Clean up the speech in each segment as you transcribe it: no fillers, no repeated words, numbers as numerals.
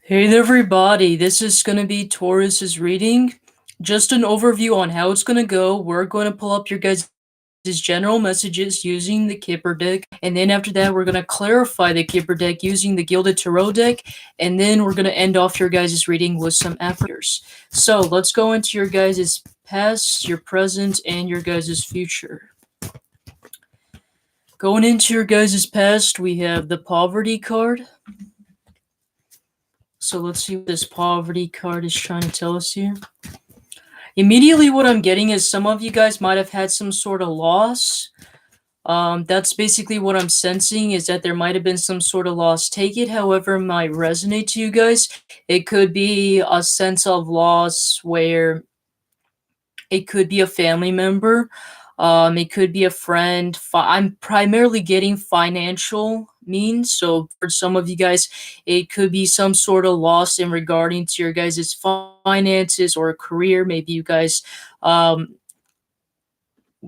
Hey there, everybody. This is going to be Taurus's reading. Just an overview on how it's going to go. We're going to pull up your guys' general messages using the Kipper deck. And then after that, we're going to clarify the Kipper deck using the Gilded Tarot deck. And then we're going to end off your guys' reading with some affirmations. So let's go into your guys' past, your present, and your guys' future. Going into your guys' past, we have the Poverty card. So let's see what this Poverty card is trying to tell us here. Immediately what I'm getting is some of you guys might have had some sort of loss. That's basically what I'm sensing, is that there might have been some sort of loss. Take it however might resonate to you guys. It could be a sense of loss where it could be a family member. It could be a friend. I'm primarily getting financial means. So for some of you guys, it could be some sort of loss in regarding to your guys' finances or career. Maybe you guys got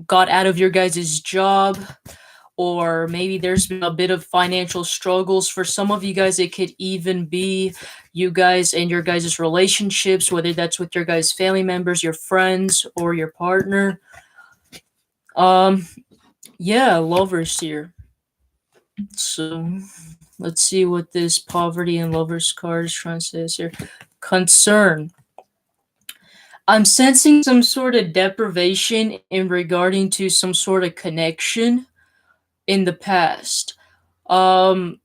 out of your guys' job, or maybe there's been a bit of financial struggles. For some of you guys, it could even be you guys and your guys' relationships, whether that's with your guys' family members, your friends, or your partner. Yeah, lovers here. So let's see what this Poverty and Lovers card is trying to say here. Concern. I'm sensing some sort of deprivation in regarding to some sort of connection in the past. Now,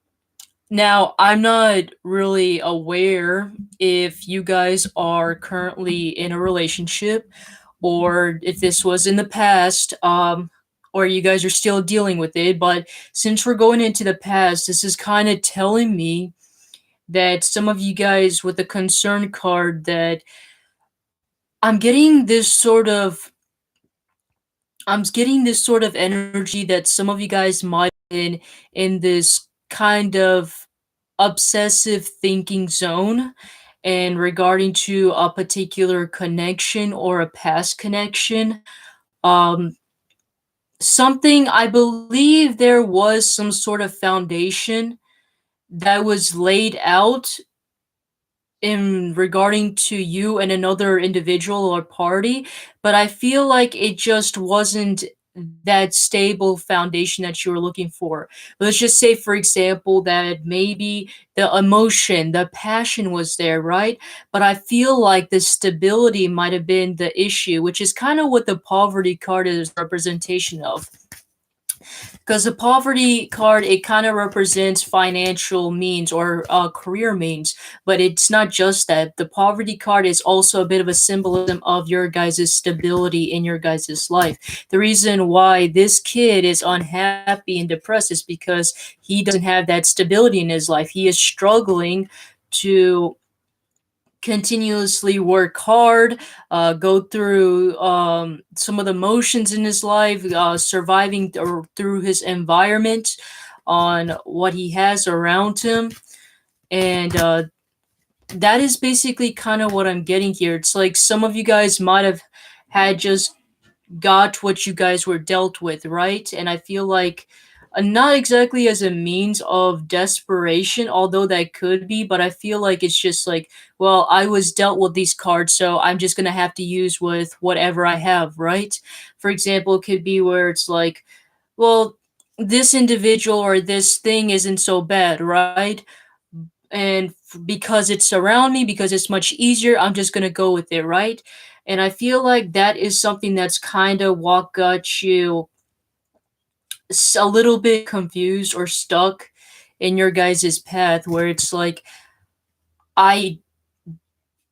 I'm not really aware if you guys are currently in a relationship or if this was in the past, or you guys are still dealing with it. But since we're going into the past, this is kind of telling me that some of you guys with the concern card, that I'm getting this sort of energy that some of you guys might have been in this kind of obsessive thinking zone and regarding to a particular connection or a past connection. Um, Something, I believe there was some sort of foundation that was laid out in regarding to you and another individual or party, but I feel like it just wasn't that stable foundation that you were looking for. Let's just say, for example, that maybe the emotion, the passion was there, right? But I feel like the stability might have been the issue, which is kind of what the Poverty card is representation of. Because the Poverty card, it kind of represents financial means or career means, but it's not just that. The Poverty card is also a bit of a symbolism of your guys' stability in your guys' life. The reason why this kid is unhappy and depressed is because he doesn't have that stability in his life. He is struggling to continuously work hard, go through some of the motions in his life, surviving through his environment on what he has around him. And that is basically kind of what I'm getting here. It's like some of you guys might have had just got what you guys were dealt with, right? And I feel like not exactly as a means of desperation, although that could be, but I feel like it's just like, well, I was dealt with these cards, so I'm just gonna have to use with whatever I have, right? For example, it could be where it's like, well, this individual or this thing isn't so bad, right? And because it's around me, because it's much easier, I'm just gonna go with it, right? And I feel like that is something that's kind of what got you a little bit confused or stuck in your guys' path, where it's like, I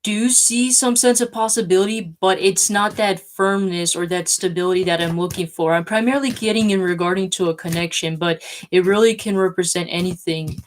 do see some sense of possibility, but it's not that firmness or that stability that I'm looking for. I'm primarily getting in regarding to a connection, but it really can represent anything.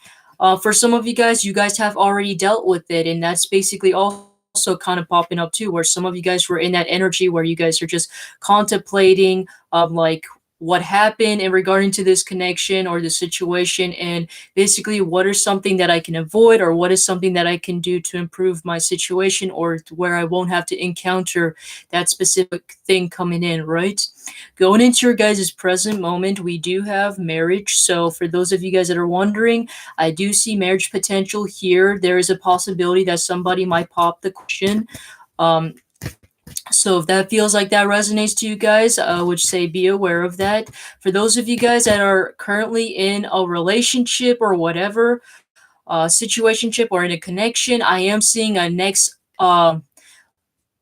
For some of you guys have already dealt with it, and that's basically also kind of popping up too, where some of you guys were in that energy where you guys are just contemplating, like what happened in regarding to this connection or the situation, and basically what is something that I can avoid, or what is something that I can do to improve my situation, or where I won't have to encounter that specific thing coming in, right? Going into your guys' present moment, we do have marriage. So for those of you guys that are wondering, I do see marriage potential here. There is a possibility that somebody might pop the question. Um, so if that feels like that resonates to you guys, I would say be aware of that. For those of you guys that are currently in a relationship or whatever, situationship or in a connection, I am seeing a next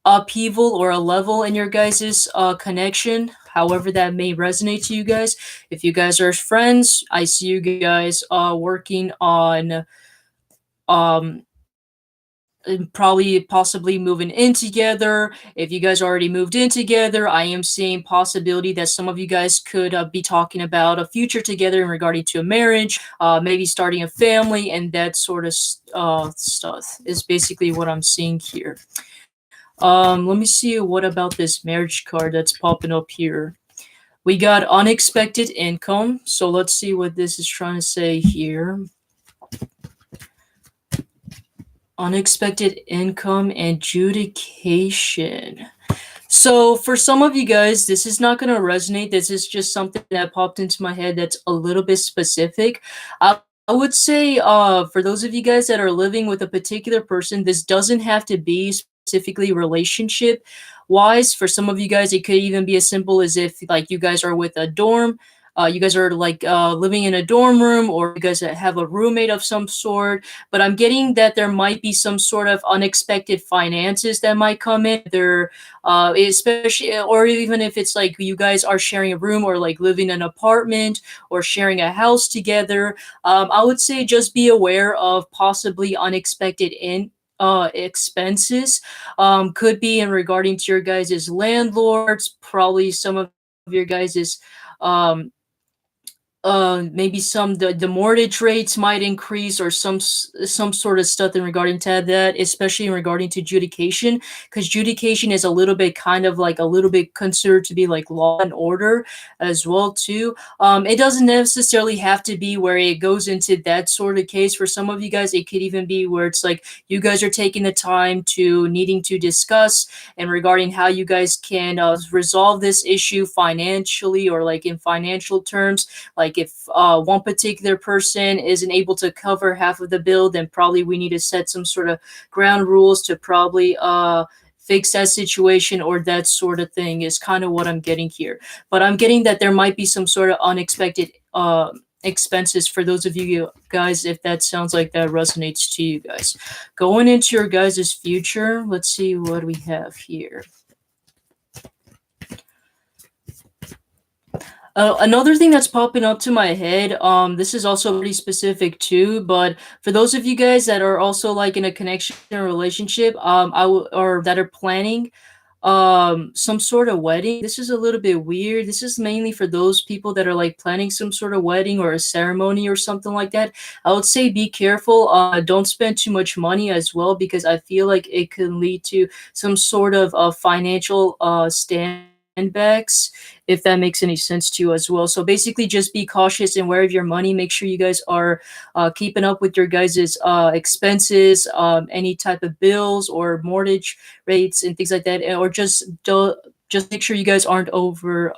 upheaval or a level in your guys' connection, however that may resonate to you guys. If you guys are friends, I see you guys working on um and probably possibly moving in together. If you guys already moved in together, I am seeing possibility that some of you guys could be talking about a future together in regarding to a marriage, maybe starting a family, and that sort of stuff is basically what I'm seeing here. Let me see what about this marriage card that's popping up here. We got unexpected income, so let's see what this is trying to say here. Unexpected income and adjudication. So for some of you guys, this is not going to resonate. This is just something that popped into my head that's a little bit specific. I would say for those of you guys that are living with a particular person, this doesn't have to be specifically relationship wise. For some of you guys, it could even be as simple as if like you guys are with a dorm. You guys are like living in a dorm room, or you guys have a roommate of some sort. But I'm getting that there might be some sort of unexpected finances that might come in. There especially, or even if it's like you guys are sharing a room or like living in an apartment or sharing a house together. I would say just be aware of possibly unexpected expenses. Could be in regarding to your guys' landlords, probably some of your guys' um maybe the mortgage rates might increase, or some sort of stuff in regarding to that, especially in regarding to adjudication, because adjudication is a little bit kind of like a little bit considered to be like law and order as well too. It doesn't necessarily have to be where it goes into that sort of case. For some of you guys, it could even be where it's like you guys are taking the time to needing to discuss and regarding how you guys can resolve this issue financially, or like in financial terms. Like if one particular person isn't able to cover half of the bill, then probably we need to set some sort of ground rules to probably fix that situation, or that sort of thing is kind of what I'm getting here. But I'm getting that there might be some sort of unexpected expenses for those of you guys, if that sounds like that resonates to you guys. Going into your guys' future, let's see what we have here. Another thing that's popping up to my head, this is also pretty specific too, but for those of you guys that are also like in a connection or relationship, or that are planning some sort of wedding. This is a little bit weird. This is mainly for those people that are like planning some sort of wedding or a ceremony or something like that. I would say be careful. Don't spend too much money as well, because I feel like it can lead to some sort of financial standbacks, if that makes any sense to you as well. So basically just be cautious and where of your money. Make sure you guys are keeping up with your guys' expenses, any type of bills or mortgage rates and things like that, or just make sure you guys aren't over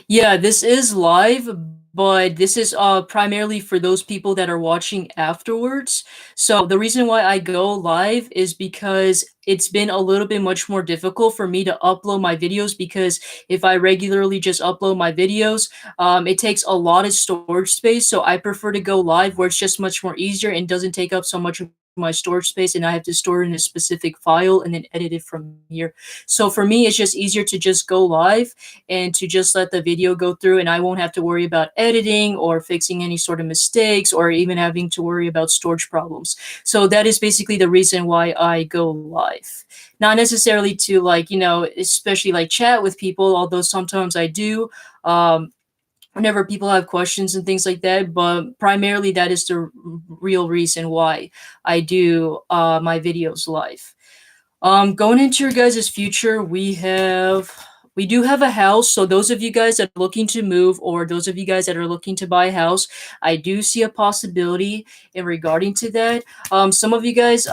yeah, this is live, but this is primarily for those people that are watching afterwards. So the reason why I go live is because it's been a little bit much more difficult for me to upload my videos, because if I regularly just upload my videos, it takes a lot of storage space. So I prefer to go live where it's just much more easier and doesn't take up so much of my storage space, and I have to store it in a specific file and then edit it from here. So for me, it's just easier to just go live and to just let the video go through, and I won't have to worry about editing or fixing any sort of mistakes or even having to worry about storage problems. So that is basically the reason why I go live. Not necessarily to like, especially like chat with people, although sometimes I do. Whenever people have questions and things like that, but primarily that is the real reason why I do my videos live. Going into your guys' future, we do have a house. So those of you guys that are looking to move, or those of you guys that are looking to buy a house, I do see a possibility in regarding to that. Some of you guys,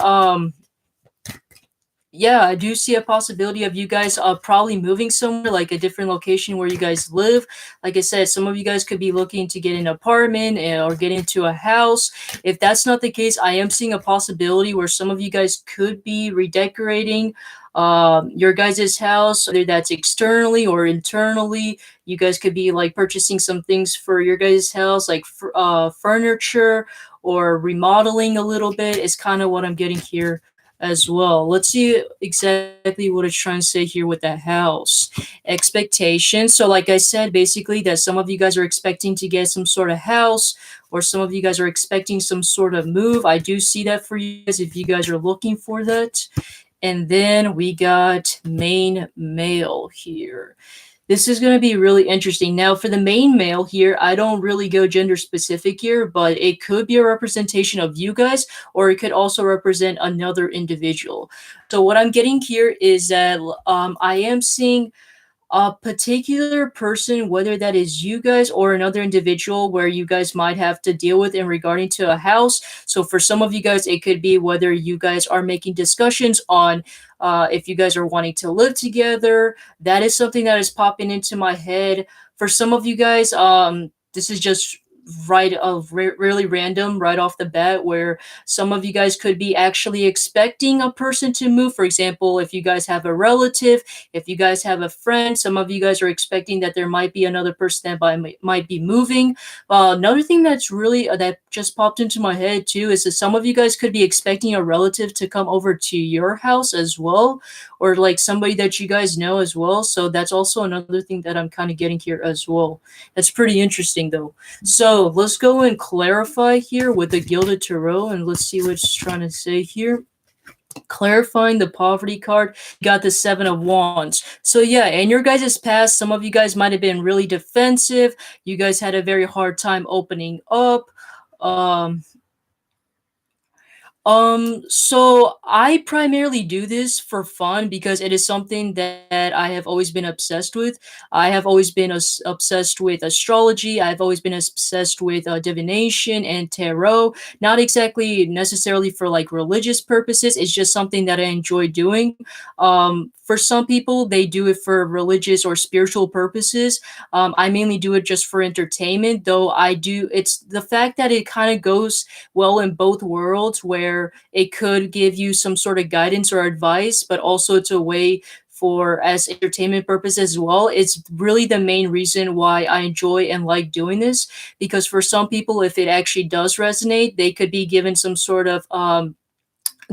yeah, I do see a possibility of you guys probably moving somewhere, like a different location where you guys live. Like I said, some of you guys could be looking to get an apartment or get into a house. If that's not the case, I am seeing a possibility where some of you guys could be redecorating your guys' house, whether that's externally or internally. You guys could be like purchasing some things for your guys' house, like furniture or remodeling a little bit, is kind of what I'm getting here as well. Let's see exactly what it's trying to say here with the house. Expectations. So, like I said, basically, that some of you guys are expecting to get some sort of house, or some of you guys are expecting some sort of move. I do see that for you guys if you guys are looking for that. And then we got main male here. This is going to be really interesting. Now, for the main male here, I don't really go gender specific here, but it could be a representation of you guys, or it could also represent another individual. So, what I'm getting here is that I am seeing a particular person, whether that is you guys or another individual, where you guys might have to deal with in regarding to a house. So for some of you guys, it could be whether you guys are making discussions on if you guys are wanting to live together. That is something that is popping into my head. For some of you guys, this is just really random right off the bat, where some of you guys could be actually expecting a person to move. For example, if you guys have a relative, if you guys have a friend, some of you guys are expecting that there might be another person that might be moving. Another thing that's really that just popped into my head too is that some of you guys could be expecting a relative to come over to your house as well, or like somebody that you guys know as well. So that's also another thing that I'm kind of getting here as well. That's pretty interesting though. So let's go and clarify here with the Gilded Tarot, and let's see what it's trying to say here. Clarifying the poverty card, you got the Seven of Wands. So yeah, in your guys' past, some of you guys might have been really defensive. You guys had a very hard time opening up. Um, so I primarily do this for fun because it is something that I have always been obsessed with. I have always been obsessed with astrology. I've always been obsessed with divination and tarot. Not exactly necessarily for like religious purposes. It's just something that I enjoy doing. For some people, they do it for religious or spiritual purposes. I mainly do it just for entertainment, though I do. It's the fact that it kind of goes well in both worlds, where it could give you some sort of guidance or advice, but also it's a way for as entertainment purposes as well. It's really the main reason why I enjoy and like doing this, because for some people, if it actually does resonate, they could be given some sort of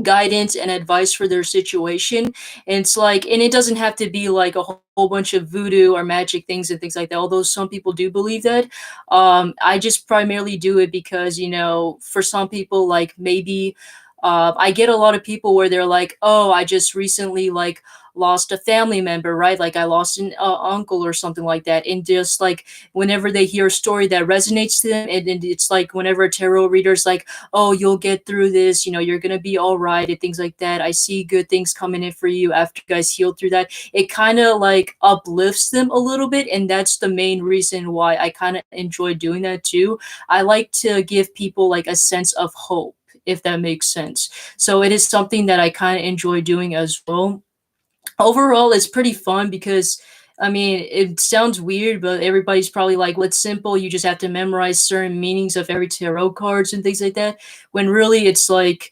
guidance and advice for their situation. And it's like, and it doesn't have to be like a whole bunch of voodoo or magic things and things like that, although some people do believe that. I just primarily do it because, you know, for some people, like maybe I get a lot of people where they're like, oh, I just recently like lost a family member, right? Like I lost an uncle or something like that. And just like whenever they hear a story that resonates to them, and it's like whenever a tarot reader's like, oh, you'll get through this, you know, you're gonna be all right, and things like that. I see good things coming in for you after you guys heal through that. It kind of like uplifts them a little bit, and that's the main reason why I kind of enjoy doing that too. I like to give people like a sense of hope, if that makes sense. So it is something that I kind of enjoy doing as well. Overall, it's pretty fun because I mean, it sounds weird, but everybody's probably like, well, it's simple. You just have to memorize certain meanings of every tarot cards and things like that. When really it's like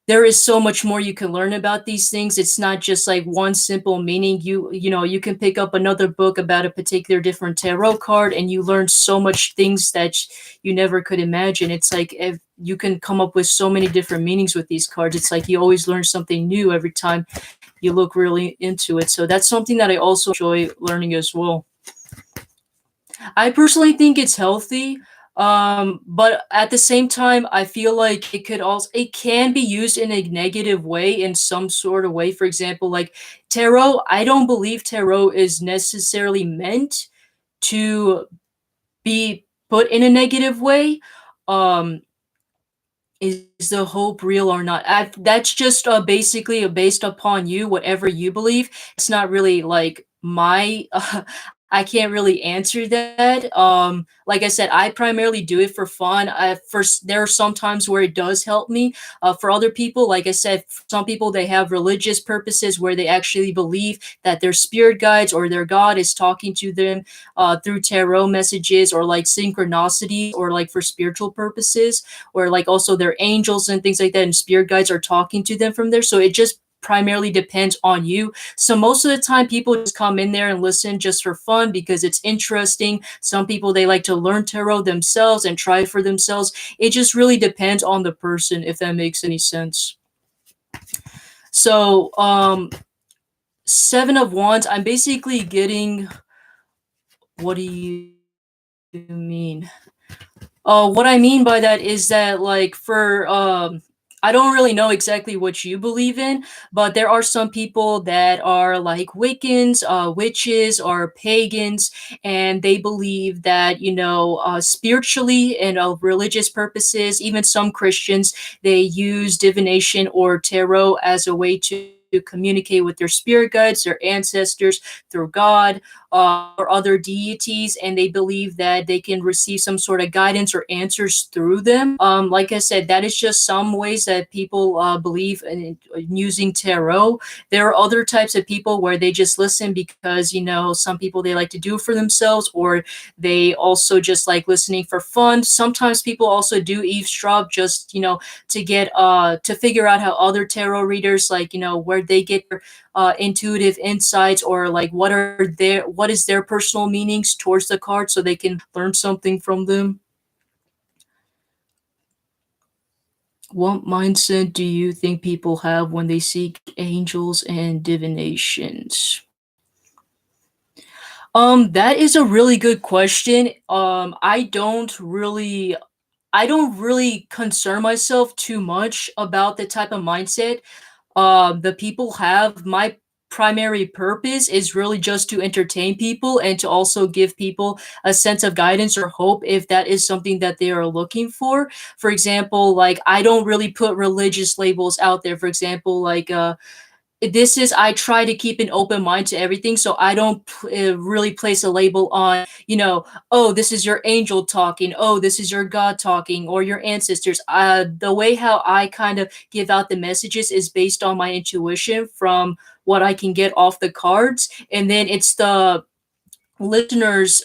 there is so much more you can learn about these things. It's not just like one simple meaning. You know, you can pick up another book about a particular different tarot card and you learn so much things that you never could imagine. It's like if you can come up with so many different meanings with these cards. It's like you always learn something new every time you look really into it. So that's something that I also enjoy learning as well. I personally think it's healthy. But at the same time, I feel like it can be used in a negative way in some sort of way. For example, like tarot, I don't believe tarot is necessarily meant to be put in a negative way. Um, Is the hope real or not? That's just basically based upon you, whatever you believe. It's not really like my. I can't really answer that. Like I said, I primarily do it for fun. There are some times where it does help me. For other people, like I said, some people they have religious purposes where they actually believe that their spirit guides or their God is talking to them through tarot messages or like synchronicity or like for spiritual purposes or like also their angels and things like that and spirit guides are talking to them from there. So it just primarily depends on you. So most of the time people just come in there and listen just for fun because it's interesting. Some people they like to learn tarot themselves and try it for themselves. It just really depends on the person if that makes any sense. So 7 of wands, I'm basically getting, what do you mean? What I mean by that is that, like, for I don't really know exactly what you believe in, but there are some people that are like Wiccans, witches, or pagans, and they believe that spiritually and religious purposes, even some Christians, they use divination or tarot as a way to communicate with their spirit guides, their ancestors, through God, or other deities, and they believe that they can receive some sort of guidance or answers through them. Like I said, that is just some ways that people believe in using tarot. There are other types of people where they just listen because, some people they like to do it for themselves, or they also just like listening for fun. Sometimes people also do eavesdrop just, to get to figure out how other tarot readers, like, where they get their intuitive insights, or like what is their personal meanings towards the card so they can learn something from them. What mindset do you think people have when they seek angels and divinations? That is a really good question. I don't really concern myself too much about the type of mindset the people have. My primary purpose is really just to entertain people and to also give people a sense of guidance or hope if that is something that they are looking for. For example, like I don't really put religious labels out there. For example, like this is I try to keep an open mind to everything, so I don't really place a label on, oh, this is your angel talking, oh, this is your God talking, or your ancestors. The way how I kind of give out the messages is based on my intuition from what I can get off the cards, and then it's the listeners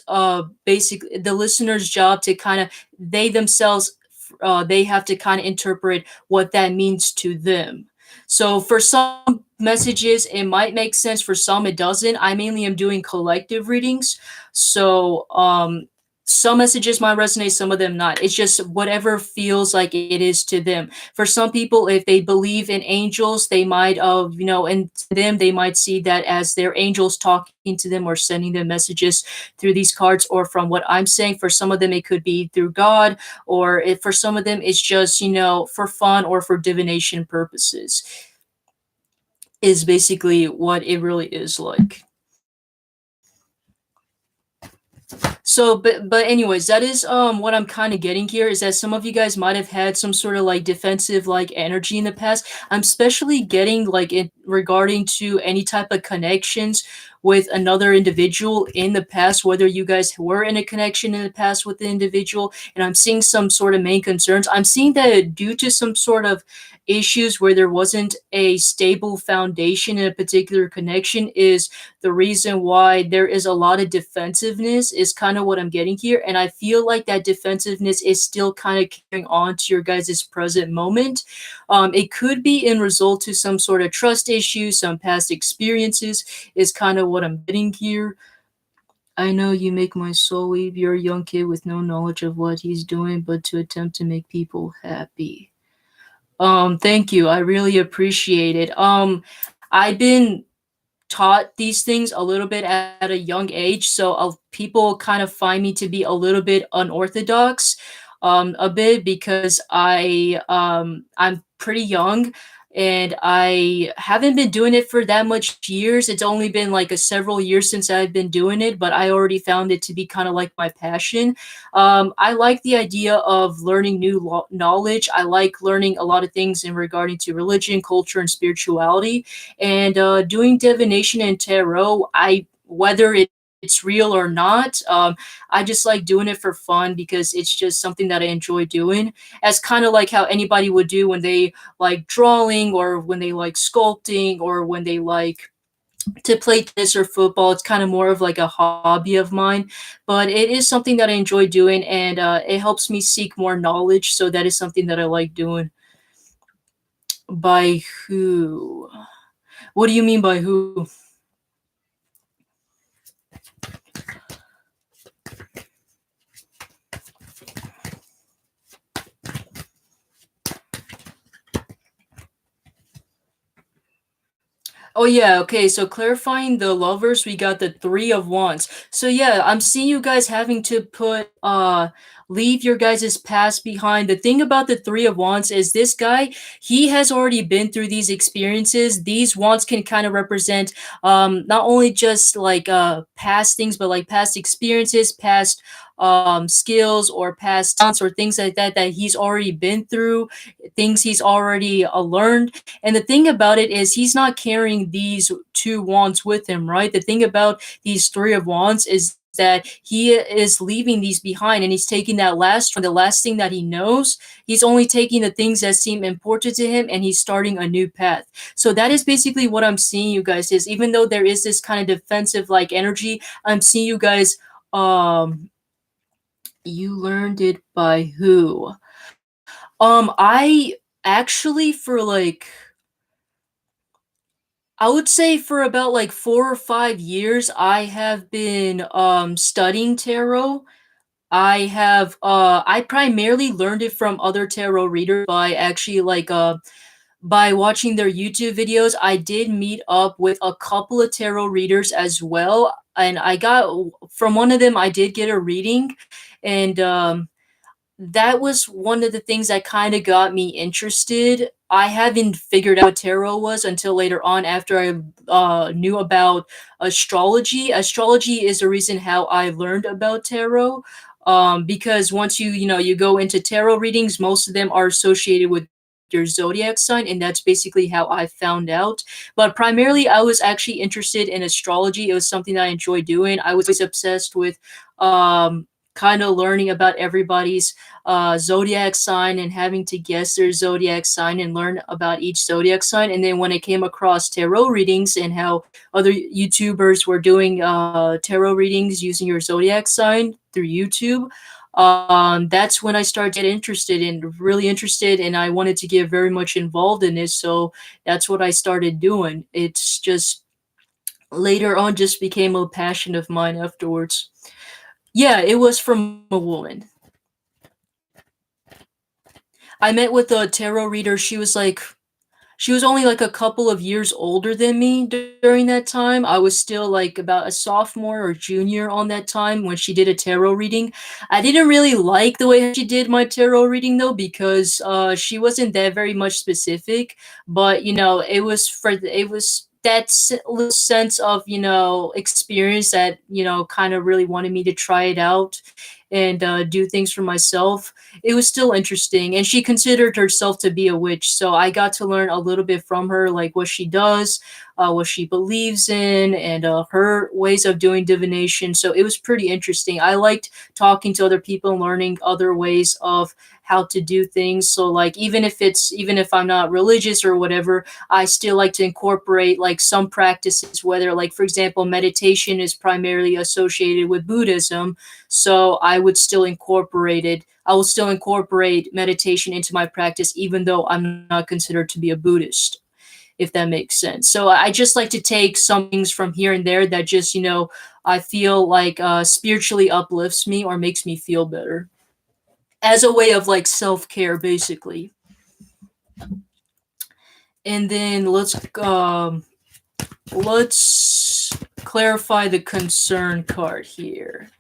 job to kind of, they themselves, they have to kind of interpret what that means to them. So for some messages it might make sense, for some it doesn't. I mainly am doing collective readings, so some messages might resonate, some of them not. It's just whatever feels like it is to them. For some people, if they believe in angels, they might and to them they might see that as their angels talking to them or sending them messages through these cards, or from what I'm saying, for some of them it could be through God, or if for some of them it's just, for fun or for divination purposes, is basically what it really is like. So, but anyways, that is what I'm kind of getting here, is that some of you guys might have had some sort of like defensive like energy in the past. I'm especially getting like it regarding to any type of connections with another individual in the past, whether you guys were in a connection in the past with the individual, and I'm seeing some sort of main concerns. I'm seeing that due to some sort of issues where there wasn't a stable foundation in a particular connection is the reason why there is a lot of defensiveness, is kind of what I'm getting here. And I feel like that defensiveness is still kind of carrying on to your guys' present moment. It could be in result to some sort of trust issue, some past experiences, is kind of what I'm getting here. I know you make my soul weep. You're a young kid with no knowledge of what he's doing, but to attempt to make people happy. Thank you. I really appreciate it. I've been taught these things a little bit at a young age, so people kind of find me to be a little bit unorthodox, a bit because I'm pretty young, and I haven't been doing it for that much years. It's only been like a several years since I've been doing it, but I already found it to be kind of like my passion. I like the idea of learning new knowledge. I like learning a lot of things in regarding to religion, culture, and spirituality. And doing divination and tarot, I whether it's real or not, I just like doing it for fun because it's just something that I enjoy doing. As kind of like how anybody would do when they like drawing or when they like sculpting or when they like to play tennis or football. It's kind of more of like a hobby of mine, but it is something that I enjoy doing, and it helps me seek more knowledge. So that is something that I like doing. By who? What do you mean by who? Oh yeah, okay, so clarifying the lovers, we got the 3 of wands. So yeah, I'm seeing you guys having to put leave your guys' past behind. The thing about the 3 of wands is this guy, he has already been through these experiences. These wands can kind of represent not only just like past things, but like past experiences, past skills or past talents or things like that that he's already been through, things he's already learned. And the thing about it is he's not carrying these 2 wands with him, right? The thing about these 3 of wands is that he is leaving these behind, and he's taking that last one, the last thing that he knows. He's only taking the things that seem important to him, and he's starting a new path. So that is basically what I'm seeing, you guys, is even though there is this kind of defensive like energy, I'm seeing you guys you learned it by who? I actually for like I would say for about like 4 or 5 years, I have been studying tarot. I primarily learned it from other tarot readers by actually like by watching their YouTube videos. I did meet up with a couple of tarot readers as well, and I got from one of them I did get a reading, and that was one of the things that kind of got me interested. I haven't figured out what tarot was until later on after I knew about astrology. Astrology is the reason how I learned about tarot. Because once you go into tarot readings, most of them are associated with your zodiac sign, and that's basically how I found out. But primarily, I was actually interested in astrology. It was something that I enjoyed doing. I was obsessed with kind of learning about everybody's zodiac sign and having to guess their zodiac sign and learn about each zodiac sign. And then when I came across tarot readings and how other YouTubers were doing tarot readings using your zodiac sign through YouTube, that's when I started to get interested and really interested, and I wanted to get very much involved in this. So that's what I started doing. It's just later on just became a passion of mine afterwards. Yeah, it was from a woman. I met with a tarot reader. She was only like a couple of years older than me during that time. I was still like about a sophomore or junior on that time when she did a tarot reading. I didn't really like the way she did my tarot reading though, because she wasn't that very much specific. But it was that little sense of experience that kind of really wanted me to try it out and do things for myself. It was still interesting, and she considered herself to be a witch, so I got to learn a little bit from her, like what she does, what she believes in, and her ways of doing divination. So it was pretty interesting. I liked talking to other people and learning other ways of how to do things. So like even if I'm not religious or whatever, I still like to incorporate like some practices, whether like for example meditation is primarily associated with Buddhism, so I will still incorporate meditation into my practice, even though I'm not considered to be a Buddhist, if that makes sense. So I just like to take some things from here and there that just, I feel like spiritually uplifts me or makes me feel better as a way of like self care, basically. And then let's clarify the concern card here.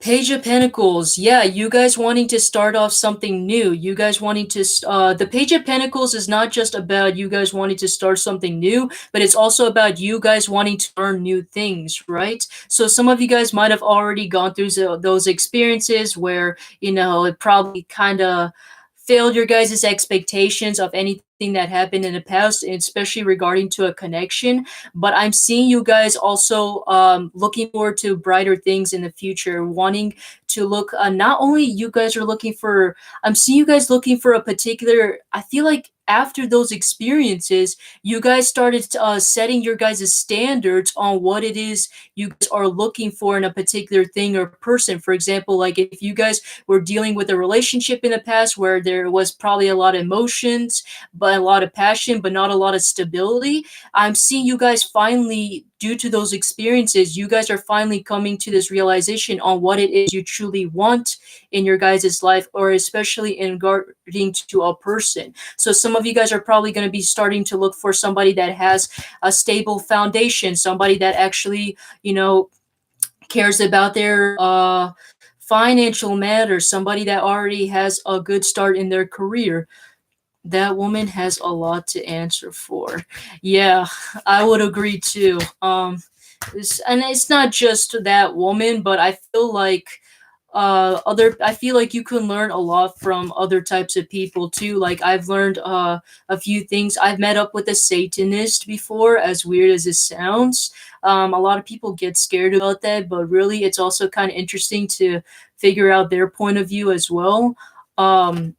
Page of Pentacles. Yeah, you guys wanting to start off something new. You guys wanting to the Page of Pentacles is not just about you guys wanting to start something new, but it's also about you guys wanting to learn new things, right? So some of you guys might have already gone through those experiences where, it probably kind of failed your guys' expectations of anything that happened in the past, especially regarding to a connection. But I'm seeing you guys also looking forward to brighter things in the future, wanting to look. Not only you guys are looking for, I'm seeing you guys looking for a particular. I feel like after those experiences, you guys started setting your guys' standards on what it is you guys are looking for in a particular thing or person. For example, like if you guys were dealing with a relationship in the past where there was probably a lot of emotions, but a lot of passion, but not a lot of stability, I'm seeing you guys finally, due to those experiences, you guys are finally coming to this realization on what it is you truly want in your guys' life, or especially in regarding to a person. So some of you guys are probably going to be starting to look for somebody that has a stable foundation, somebody that actually, cares about their financial matters, somebody that already has a good start in their career. That woman has a lot to answer for. Yeah, I would agree too. And it's not just that woman, but I feel like I feel like you can learn a lot from other types of people too. Like I've learned a few things. I've met up with a Satanist before, as weird as it sounds. A lot of people get scared about that, but really it's also kind of interesting to figure out their point of view as well. um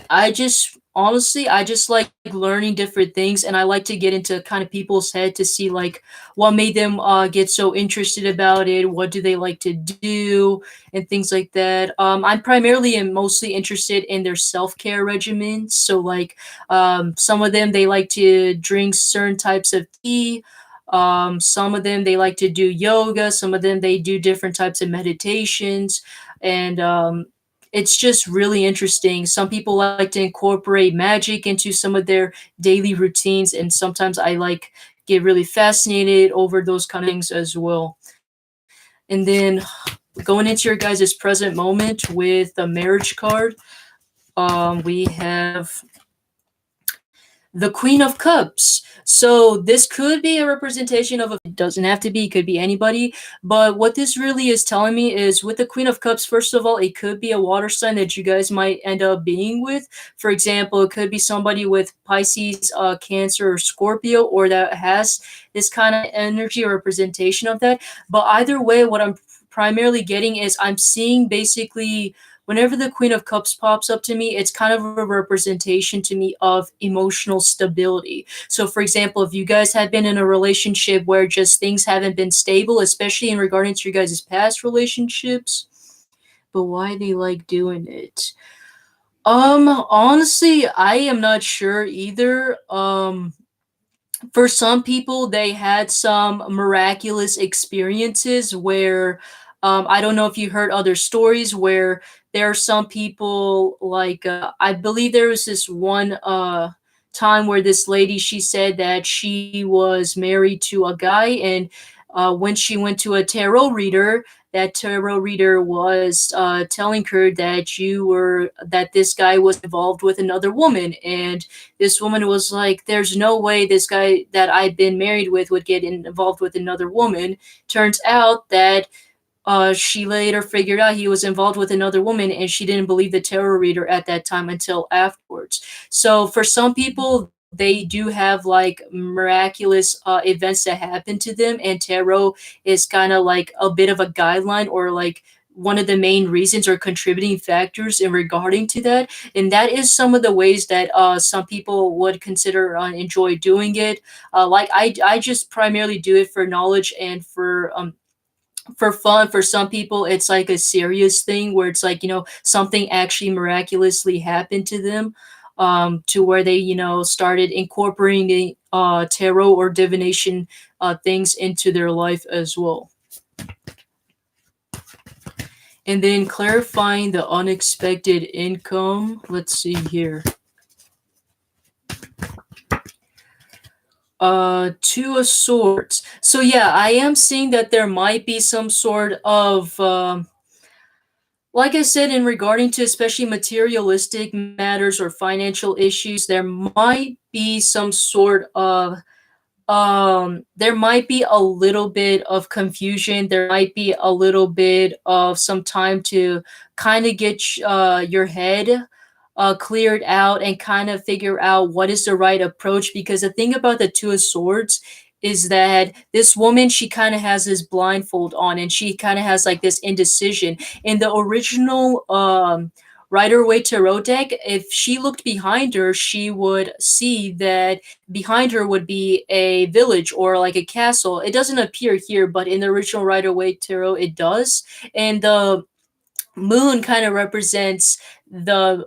I just honestly, I just like learning different things, and I like to get into kind of people's head to see like what made them get so interested about it, what do they like to do, and things like that. I'm primarily and mostly interested in their self care regimens. So like, some of them they like to drink certain types of tea. Some of them they like to do yoga. Some of them they do different types of meditations, and it's just really interesting. Some people like to incorporate magic into some of their daily routines, and sometimes I like get really fascinated over those kind of things as well. And then going into your guys' present moment with the marriage card, we have the Queen of Cups. So this could be a representation of it doesn't have to be, it could be anybody. But what this really is telling me is with the Queen of Cups, first of all, it could be a water sign that you guys might end up being with. For example, it could be somebody with Pisces, Cancer, or Scorpio, or that has this kind of energy or representation of that. But either way, what I'm primarily getting is I'm seeing basically whenever the Queen of Cups pops up to me, it's kind of a representation to me of emotional stability. So, for example, if you guys have been in a relationship where just things haven't been stable, especially in regarding to your guys' past relationships, but why they like doing it? Honestly, I am not sure either. For some people, they had some miraculous experiences where I don't know if you heard other stories where there are some people like I believe there was this one time where this lady she said that she was married to a guy, and when she went to a tarot reader, that tarot reader was telling her that this guy was involved with another woman, and this woman was like, there's no way this guy that I've been married with would get involved with another woman. Turns out that she later figured out he was involved with another woman, and she didn't believe the tarot reader at that time until afterwards. So for some people, they do have like miraculous events that happen to them, and tarot is kind of like a bit of a guideline or like one of the main reasons or contributing factors in regarding to that. And that is some of the ways that some people would consider enjoy doing it. Like I just primarily do it for knowledge and for fun. For some people it's like a serious thing where it's like, something actually miraculously happened to them, to where they, started incorporating the tarot or divination things into their life as well. And then clarifying the unexpected income. Let's see here. Two of Swords. So yeah, I am seeing that there might be some sort of Like I said, in regarding to especially materialistic matters or financial issues, there might be some sort of there might be a little bit of confusion. There might be a little bit of some time to kind of get your head cleared out and kind of figure out what is the right approach. Because the thing about the Two of Swords is that this woman, she kind of has this blindfold on and she kind of has like this indecision. In the original Rider Waite Tarot deck, if she looked behind her, she would see that behind her would be a village or like a castle. It doesn't appear here, but in the original Rider Waite Tarot, it does. And the moon kind of represents the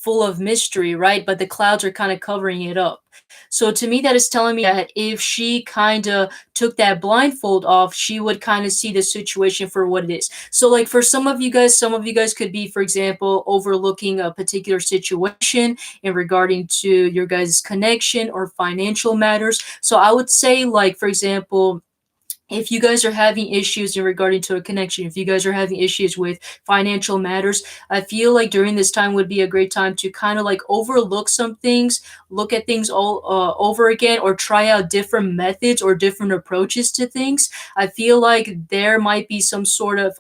full of mystery, right? But the clouds are kind of covering it up. So to me, that is telling me that if she kind of took that blindfold off, she would kind of see the situation for what it is. So like for some of you guys could be, for example, overlooking a particular situation in regarding to your guys' connection or financial matters. So I would say, like, for example, if you guys are having issues in regarding to a connection, if you guys are having issues with financial matters, I feel like during this time would be a great time to kind of like overlook some things, look at things all over again, or try out different methods or different approaches to things. I feel like there might be some sort of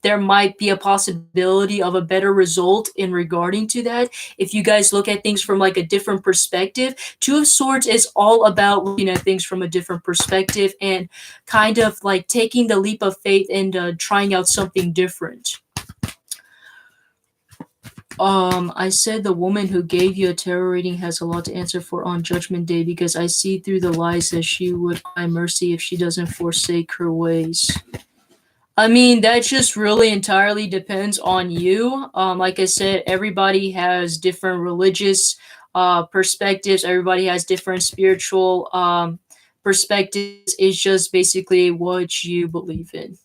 there might be a possibility of a better result in regarding to that if you guys look at things from like a different perspective. Two of Swords is all about looking at things from a different perspective and kind of like taking the leap of faith and trying out something different. I said the woman who gave you a tarot reading has a lot to answer for on Judgment Day because I see through the lies that she would cry mercy if she doesn't forsake her ways. I mean, that just really entirely depends on you. Like I said, everybody has different religious perspectives. Everybody has different spiritual perspectives. It's just basically what you believe in.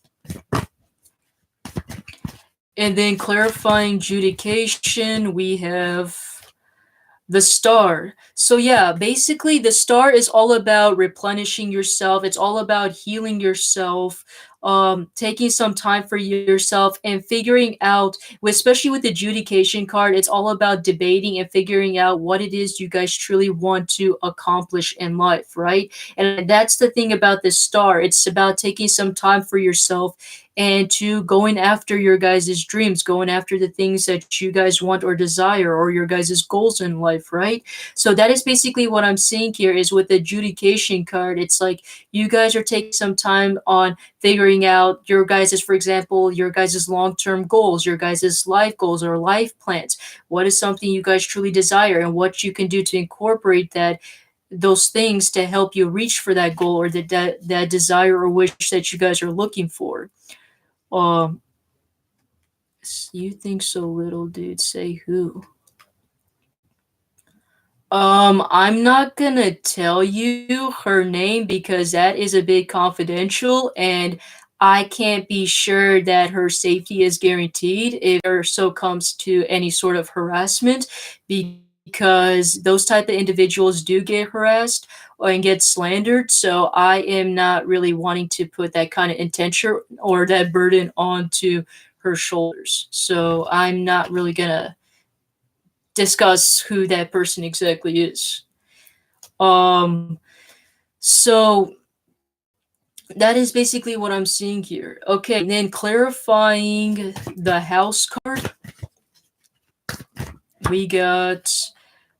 And then clarifying judication, we have the star. So yeah, basically the star is all about replenishing yourself. It's all about healing yourself, taking some time for yourself and figuring out, especially with the adjudication card, it's all about debating and figuring out what it is you guys truly want to accomplish in life, right? And that's the thing about this star. It's about taking some time for yourself and to going after your guys' dreams, going after the things that you guys want or desire or your guys' goals in life, right? So that is basically what I'm seeing here is with the adjudication card. It's like you guys are taking some time on figuring out your guys', for example, your guys' long-term goals, your guys' life goals or life plans. What is something you guys truly desire and what you can do to incorporate those things to help you reach for that goal or that desire or wish that you guys are looking for. Um, you think so little, dude. Say who? I'm not gonna tell you her name because that is a bit confidential, and I can't be sure that her safety is guaranteed if there so comes to any sort of harassment, because those type of individuals do get harassed and get slandered. So I am not really wanting to put that kind of intention or that burden onto her shoulders. So I'm not really gonna discuss who that person exactly is. Um, so that is basically what I'm seeing here. Okay, and then clarifying the house card, we got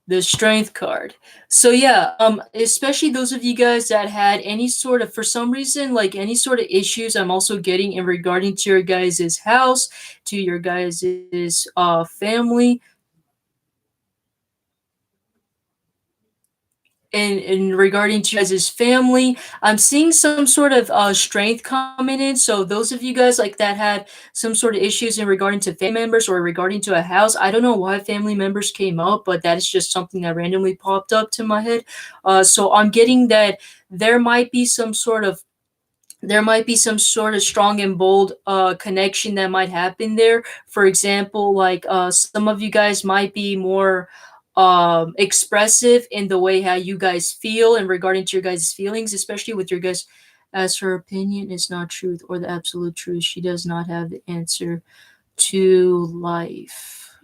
the strength card. So yeah, especially those of you guys that had any sort of, for some reason, like any sort of issues, I'm also getting in regarding to your guys' house, to your guys' family, and regarding to you guys' family, I'm seeing some sort of strength coming in. So those of you guys like that had some sort of issues in regarding to family members or regarding to a house, I don't know why family members came up, but that is just something that randomly popped up to my head. So I'm getting that there might be some sort of strong and bold connection that might happen there. For example, like some of you guys might be more expressive in the way how you guys feel and regarding to your guys' feelings, especially with your guys. As her opinion is not truth or the absolute truth, she does not have the answer to life.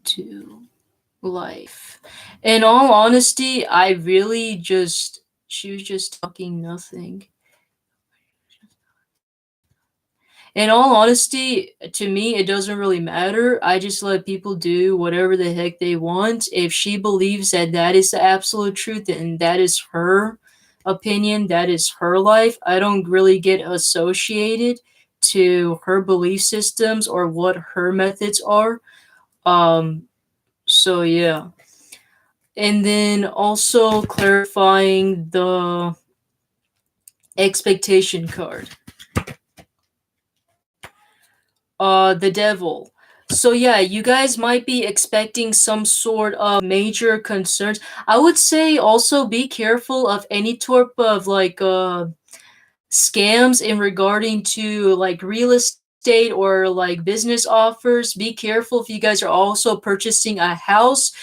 To life. In all honesty, I really just, she was just talking nothing. In all honesty, to me, it doesn't really matter. I just let people do whatever the heck they want. If she believes that that is the absolute truth and that is her opinion, that is her life, I don't really get associated to her belief systems or what her methods are. So yeah. And then also clarifying the expectation card. The devil. So yeah, you guys might be expecting some sort of major concerns. I would say also be careful of any type of like scams in regarding to like real estate or like business offers. Be careful if you guys are also purchasing a house.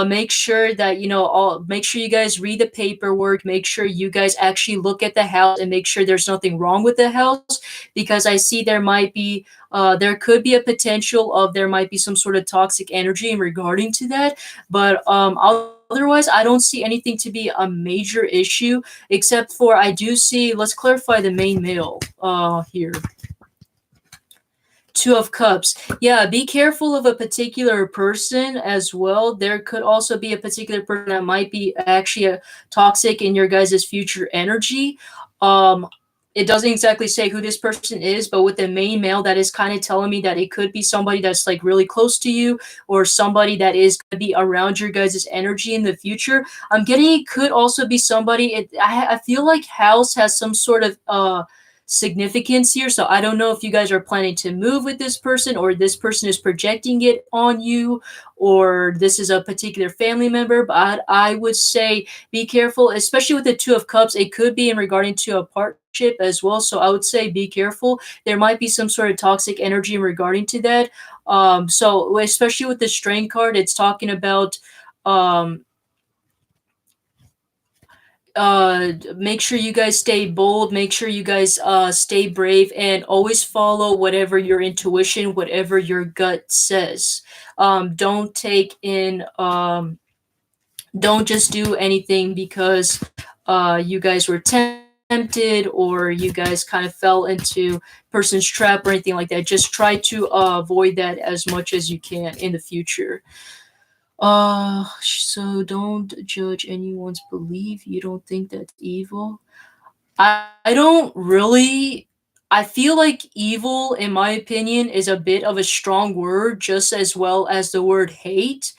Make sure that make sure you guys read the paperwork. Make sure you guys actually look at the house and make sure there's nothing wrong with the house, because I see there could be a potential of there might be some sort of toxic energy in regarding to that. But otherwise, I don't see anything to be a major issue, except for I do see, let's clarify the main male here. Two of Cups. Yeah, be careful of a particular person as well. There could also be a particular person that might be actually a toxic in your guys' future energy. It doesn't exactly say who this person is, but with the main male, that is kind of telling me that it could be somebody that's like really close to you, or somebody that is going to be around your guys' energy in the future. I'm getting it could also be somebody. I feel like house has some sort of significance here. So I don't know if you guys are planning to move with this person, or this person is projecting it on you, or this is a particular family member. But I would say be careful, especially with the Two of Cups. It could be in regarding to a partnership as well. So I would say be careful. There might be some sort of toxic energy in regarding to that. So especially with the Strength card, it's talking about make sure you guys stay bold, make sure you guys stay brave, and always follow whatever your intuition, whatever your gut says. Don't take in don't just do anything because you guys were tempted, or you guys kind of fell into person's trap or anything like that. Just try to avoid that as much as you can in the future. So don't judge anyone's belief. You don't think that's evil? I don't really. I feel like evil, in my opinion, is a bit of a strong word, just as well as the word hate.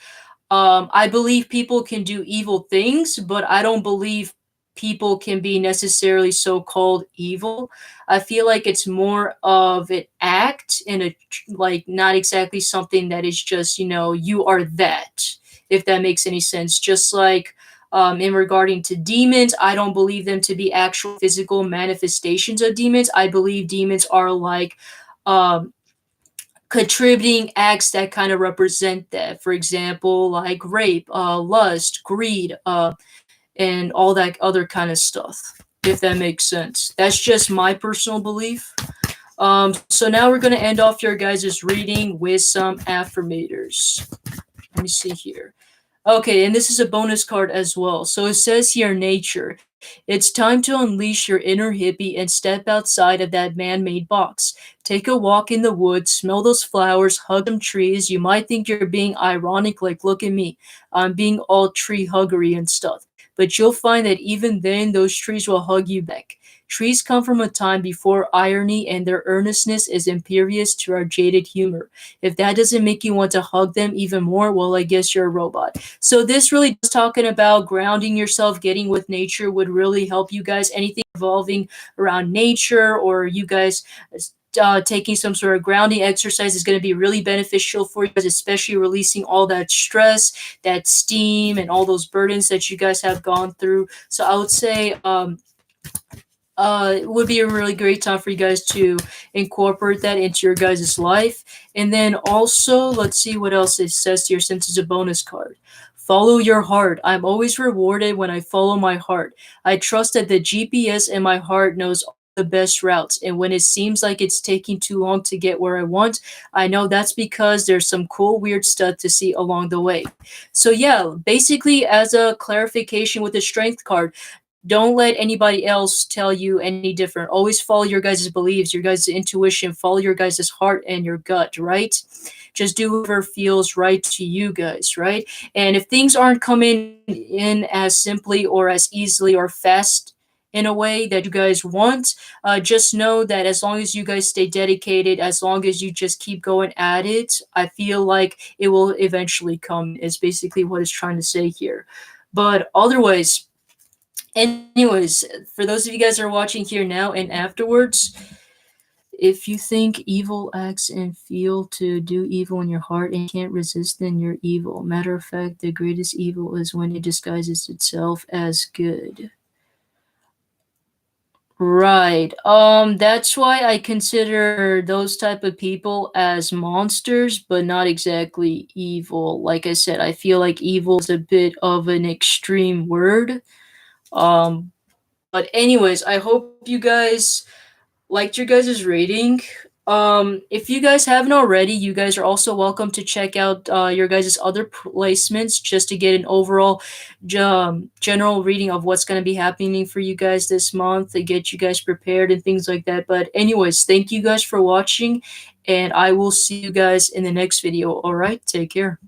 I believe people can do evil things, but I don't believe people can be necessarily so-called evil. I feel like it's more of an act and like not exactly something that is just, you are that, if that makes any sense. Just like in regarding to demons, I don't believe them to be actual physical manifestations of demons. I believe demons are like um, contributing acts that kind of represent that. For example, like rape, lust, greed, and all that other kind of stuff, if that makes sense. That's just my personal belief. So now we're going to end off your guys' reading with some affirmators. Let me see here. Okay, and this is a bonus card as well. So it says here, nature. It's time to unleash your inner hippie and step outside of that man-made box. Take a walk in the woods, smell those flowers, hug some trees. You might think you're being ironic, like, look at me. I'm being all tree huggery and stuff. But you'll find that even then, those trees will hug you back. Trees come from a time before irony, and their earnestness is imperious to our jaded humor. If that doesn't make you want to hug them even more, well, I guess you're a robot. So this really is talking about grounding yourself, getting with nature would really help you guys. Anything involving around nature, or you guys taking some sort of grounding exercise is going to be really beneficial for you guys, especially releasing all that stress, that steam, and all those burdens that you guys have gone through. So I would say it would be a really great time for you guys to incorporate that into your guys' life. And then also, let's see what else it says here since it's a bonus card. Follow your heart. I'm always rewarded when I follow my heart. I trust that the GPS in my heart knows all the best routes. And when it seems like it's taking too long to get where I want, I know that's because there's some cool, weird stuff to see along the way. So, yeah, basically, as a clarification with the strength card, don't let anybody else tell you any different. Always follow your guys' beliefs, your guys' intuition, follow your guys' heart and your gut, right? Just do whatever feels right to you guys, right? And if things aren't coming in as simply or as easily or fast in a way that you guys want, just know that as long as you guys stay dedicated, as long as you just keep going at it, I feel like it will eventually come, is basically what it's trying to say here. But otherwise, anyways, for those of you guys that are watching here now and afterwards, if you think evil acts and feel to do evil in your heart and can't resist, then you're evil. Matter of fact, the greatest evil is when it disguises itself as good. Right. That's why I consider those type of people as monsters, but not exactly evil. Like I said, I feel like evil is a bit of an extreme word. Um, but anyways, I hope you guys liked your guys' rating. If you guys haven't already, you guys are also welcome to check out your guys' other placements just to get an overall general reading of what's going to be happening for you guys this month to get you guys prepared and things like that. But anyways, thank you guys for watching, and I will see you guys in the next video. All right, take care.